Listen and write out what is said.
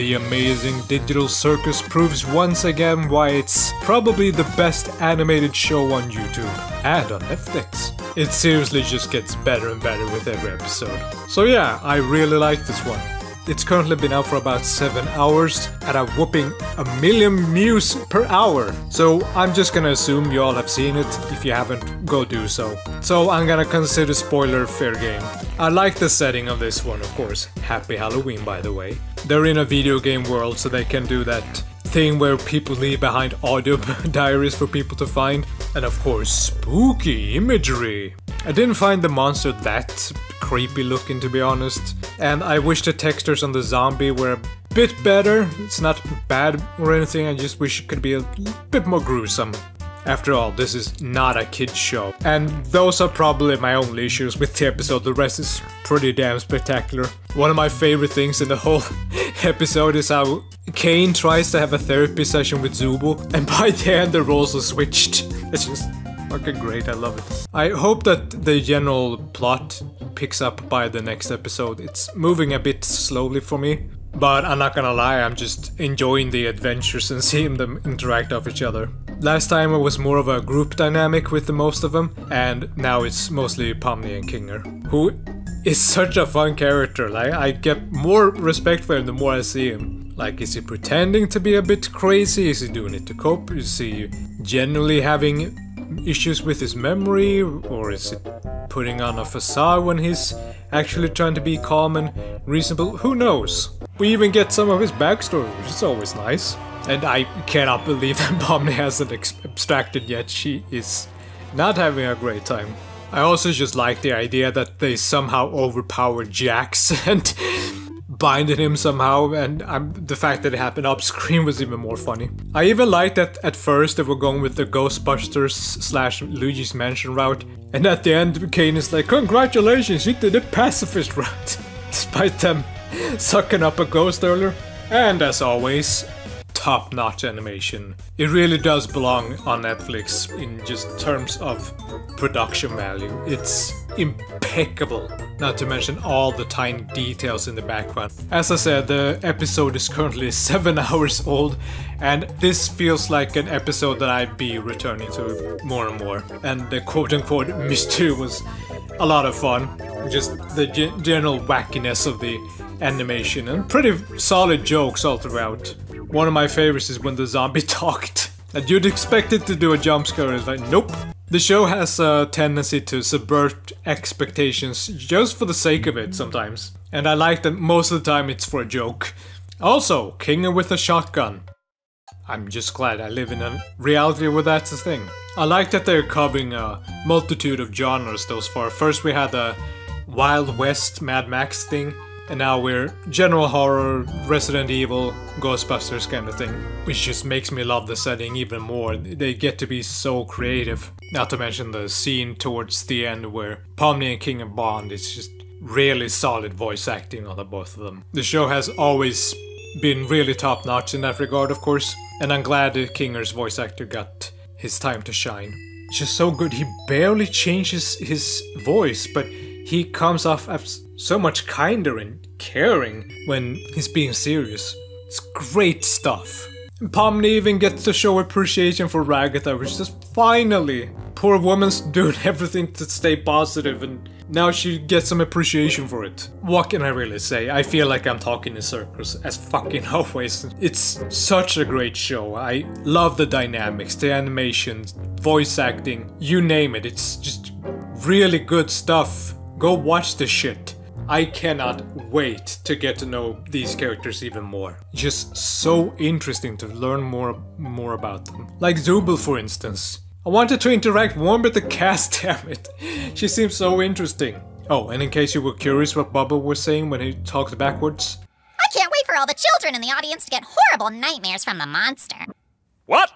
The amazing digital circus proves once again why it's probably the best animated show on YouTube and on Netflix. It seriously just gets better and better with every episode. So yeah, I really like this one. It's currently been out for about 7 hours at a whopping 1 million views per hour. So I'm just gonna assume you all have seen it. If you haven't, go do so. So I'm gonna consider spoiler fair game. I like the setting of this one, of course. Happy Halloween, by the way. They're in a video game world, so they can do that thing where people leave behind audio diaries for people to find. And of course, spooky imagery. I didn't find the monster that creepy looking, to be honest. And I wish the textures on the zombie were a bit better. It's not bad or anything, I just wish it could be a bit more gruesome. After all, this is not a kid's show. And those are probably my only issues with the episode. The rest is pretty damn spectacular. One of my favorite things in the whole episode is how Kane tries to have a therapy session with Zubo, and by the end the roles are switched. It's just fucking great, I love it. I hope that the general plot picks up by the next episode. It's moving a bit slowly for me, but I'm not gonna lie, I'm just enjoying the adventures and seeing them interact off each other. Last time it was more of a group dynamic with the most of them, and now it's mostly Pomni and Kinger, who is such a fun character. Like, I get more respect for him the more I see him. Like, is he pretending to be a bit crazy? Is he doing it to cope? Is he genuinely having issues with his memory? Or is it putting on a facade when he's actually trying to be calm and reasonable? Who knows? We even get some of his backstory, which is always nice. And I cannot believe that Pomni hasn't abstracted yet. She is not having a great time. I also just like the idea that they somehow overpowered Jax and binded him somehow, and the fact that it happened off screen was even more funny. I even liked that at first they were going with the Ghostbusters / Luigi's Mansion route, and at the end Kane is like, congratulations, you did the pacifist route, despite them sucking up a ghost earlier. And as always, top-notch animation. It really does belong on Netflix in just terms of production value. It's impeccable, not to mention all the tiny details in the background. As I said, the episode is currently 7 hours old, and this feels like an episode that I'd be returning to more and more. And the quote-unquote mystery was a lot of fun. Just the general wackiness of the animation and pretty solid jokes all throughout. One of my favorites is when the zombie talked. And you'd expect it to do a jump scare, it's like, nope. The show has a tendency to subvert expectations just for the sake of it sometimes. And I like that most of the time it's for a joke. Also, Kinger with a shotgun. I'm just glad I live in a reality where that's a thing. I like that they're covering a multitude of genres thus far. First we had the Wild West Mad Max thing. And now we're general horror, Resident Evil, Ghostbusters kind of thing. Which just makes me love the setting even more. They get to be so creative. Not to mention the scene towards the end where Pomni and King bond. It's just really solid voice acting on the both of them. The show has always been really top notch in that regard, of course. And I'm glad that Kinger's voice actor got his time to shine. It's just so good. He barely changes his voice, but he comes off as so much kinder and caring when he's being serious. It's great stuff. And Pomni even gets to show appreciation for Ragatha, which is finally, poor woman's doing everything to stay positive, and now she gets some appreciation for it. What can I really say? I feel like I'm talking in circles, as fucking always. It's such a great show. I love the dynamics, the animations, voice acting, you name it. It's just really good stuff. Go watch this shit. I cannot wait to get to know these characters even more. Just so interesting to learn more about them. Like Zubul, for instance. I wanted to interact more with the cast, damn it. She seems so interesting. Oh, and in case you were curious what Bubba was saying when he talked backwards. I can't wait for all the children in the audience to get horrible nightmares from the monster. What?